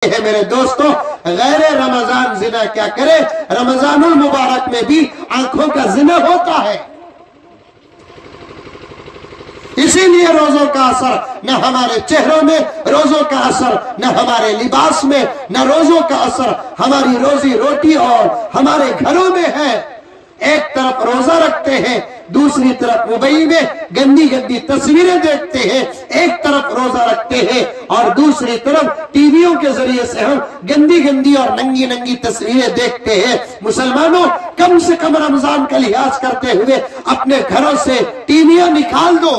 ہے میرے دوستوں، غیر رمضان زنا کیا کرے، رمضان المبارک میں بھی آنکھوں کا زنا ہوتا ہے۔ اسی لیے روزوں کا اثر نہ ہمارے چہروں میں، روزوں کا اثر نہ ہمارے لباس میں، نہ روزوں کا اثر ہماری روزی روٹی اور ہمارے گھروں میں ہے۔ ایک طرف روزہ رکھتے ہیں، دوسری طرف موبائل میں گندی گندی تصویریں دیکھتے ہیں، ایک طرف روزہ رکھتے ہیں اور دوسری طرف ٹی ویوں کے ذریعے سے ہم گندی گندی اور ننگی ننگی تصویریں دیکھتے ہیں۔ مسلمانوں، کم سے کم رمضان کا لحاظ کرتے ہوئے اپنے گھروں سے ٹی ویاں نکال دو۔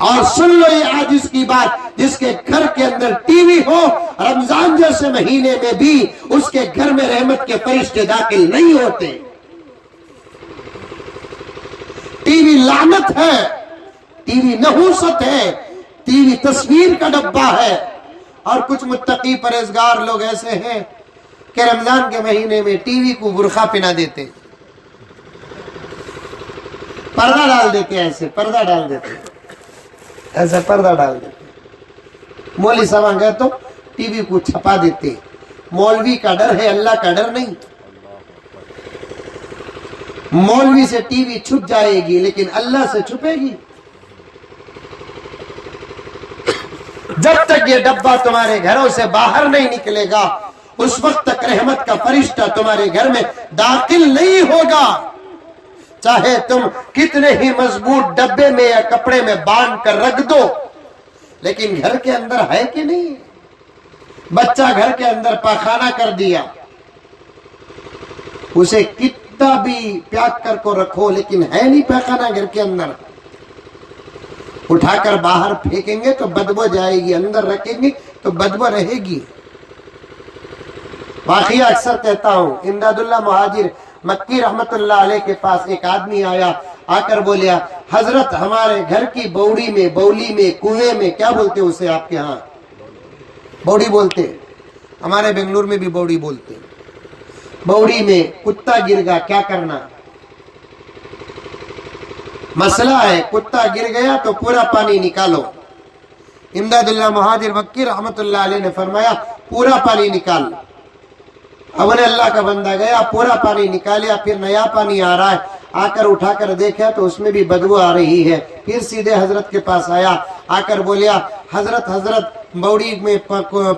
اور سن لو یہ آج اس کی بات، جس کے گھر کے اندر ٹی وی ہو، رمضان جیسے مہینے میں بھی اس کے گھر میں رحمت کے فرشتے داخل نہیں ہوتے۔ ٹی وی لعنت ہے، ٹی وی نحوست ہے، ٹی وی تصویر کا ڈبہ ہے۔ اور کچھ متقی پرہیزگار لوگ ایسے ہیں کہ رمضان کے مہینے میں ٹی وی کو برقع پہنا دیتے، پردہ ڈال دیتے، ایسے پردہ ڈال دیتے، ایسے پردہ ڈال دیتے۔ مولوی صاحب گئے تو ٹی وی کو چھپا دیتے۔ مولوی کا ڈر ہے، اللہ کا ڈر نہیں۔ مولوی سے ٹی وی چھپ جائے گی لیکن اللہ سے چھپے گی۔ جب تک یہ ڈبہ تمہارے گھروں سے باہر نہیں نکلے گا، اس وقت تک رحمت کا فرشتہ تمہارے گھر میں داخل نہیں ہوگا۔ چاہے تم کتنے ہی مضبوط ڈبے میں یا کپڑے میں باندھ کر رکھ دو، لیکن گھر کے اندر ہے کہ نہیں؟ بچہ گھر کے اندر پاخانہ کر دیا، اسے کتنا بھی پیاک کر کو رکھو لیکن ہے نہیں پاخانہ گھر کے اندر، اٹھا کر باہر پھینکیں گے تو بدبو جائے گی، اندر رکھیں گے تو بدبو رہے گی۔ واقعہ اکثر کہتا ہوں، امداد اللہ مہاجر مکی رحمت اللہ علیہ کے پاس ایک آدمی آیا، آ کر بولیا، حضرت ہمارے گھر کی بوڑی میں، بولی میں، کنویں میں، کیا بولتے اسے آپ کے ہاں؟ بوڑی بولتے، ہمارے بنگلور میں بھی بوڑی بولتے۔ بوڑی میں کتا گر گیا، کیا کرنا؟ مسئلہ ہے، کتا گر گیا تو پورا پانی نکالو۔ امداد اللہ مہاجر مکی رحمت اللہ علیہ نے فرمایا پورا پانی نکال۔ اب نے اللہ کا بندہ گیا، پورا پانی نکالیا، پھر نیا پانی آ رہا ہے، آ کر اٹھا کر دیکھا تو اس میں بھی بدبو آ رہی ہے۔ پھر سیدھے حضرت کے پاس آیا، آ کر بولیا، حضرت بوڑی میں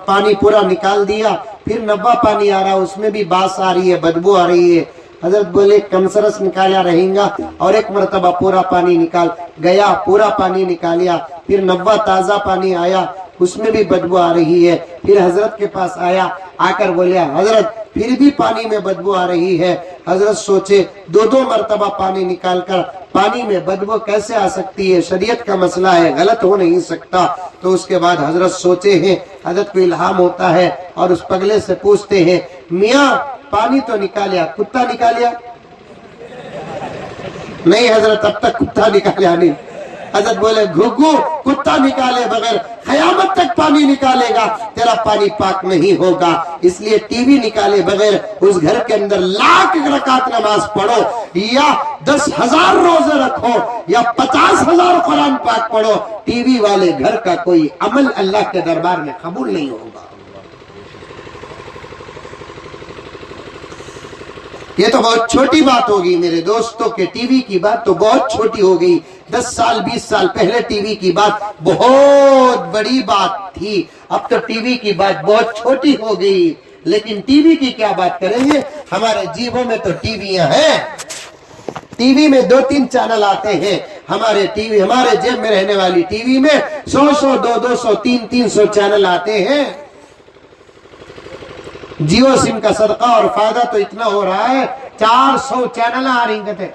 پانی پورا نکال دیا، پھر نبا پانی آ رہا، اس میں بھی باس آ رہی ہے، بدبو آ رہی ہے۔ حضرت بولے کم سرس نکالا رہیں گا، اور ایک مرتبہ پورا پانی نکال گیا، پورا پانی نکالیا، پھر نبا تازہ پانی آیا، اس میں بھی بدبو آ رہی ہے۔ پھر حضرت کے پاس آیا، آ کر بولیا، حضرت پھر بھی پانی میں بدبو آ رہی ہے۔ حضرت سوچے دو مرتبہ پانی نکال کر پانی میں بدبو کیسے آ سکتی ہے، شریعت کا مسئلہ ہے، غلط ہو نہیں سکتا۔ تو اس کے بعد حضرت سوچے ہیں، حضرت کو الہام ہوتا ہے اور اس پگلے سے پوچھتے ہیں، میاں پانی تو نکالیا، کتا نکالیا؟ نہیں حضرت، اب تک کتا نکالیا نہیں۔ حضرت بولے گھگو، کتا نکالے بغیر قیامت تک پانی نکالے گا، تیرا پانی پاک نہیں ہوگا۔ اس لیے ٹی وی نکالے بغیر اس گھر کے اندر لاکھ رکعت نماز پڑھو، یا 10,000 روزے رکھو، یا 50,000 قرآن پاک پڑھو، ٹی وی والے گھر کا کوئی عمل اللہ کے دربار میں قبول نہیں ہوگا۔ یہ تو بہت چھوٹی بات ہوگی میرے دوستوں کہ ٹی وی کی بات تو بہت چھوٹی ہو گئی۔ 10 سال 20 سال پہلے ٹی وی کی بات بہت بڑی بات تھی، اب تو ٹی وی کی بات بہت چھوٹی ہو گئی۔ لیکن ٹی وی کی کیا بات کریں گے، ہمارے جیبوں میں تو ٹی ویاں ہیں۔ ٹی وی میں 2-3 چینل آتے ہیں، ہمارے ٹی وی، ہمارے جیب میں رہنے والی ٹی وی میں 100 200 300 چینل آتے ہیں۔ جیو سم کا صدقہ اور فائدہ تو اتنا ہو رہا ہے، 400 چینل آ رہی کہتے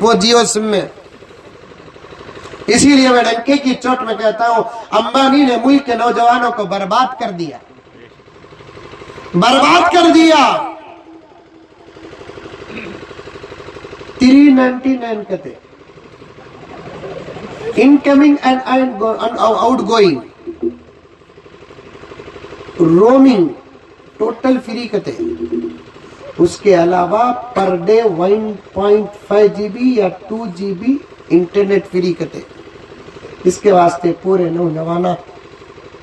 وہ جیو سم میں۔ اسی لیے میں ڈنکے کی چوٹ میں کہتا ہوں، امبانی نے ملک کے نوجوانوں کو برباد کر دیا، برباد کر دیا۔ 399 کہتے، incoming and out going, roaming total free کہتے، اس کے علاوہ پر ڈے 1.5 GB یا 2 GB انٹرنیٹ فری کہتے۔ اس کے واسطے پورے نوجوانہ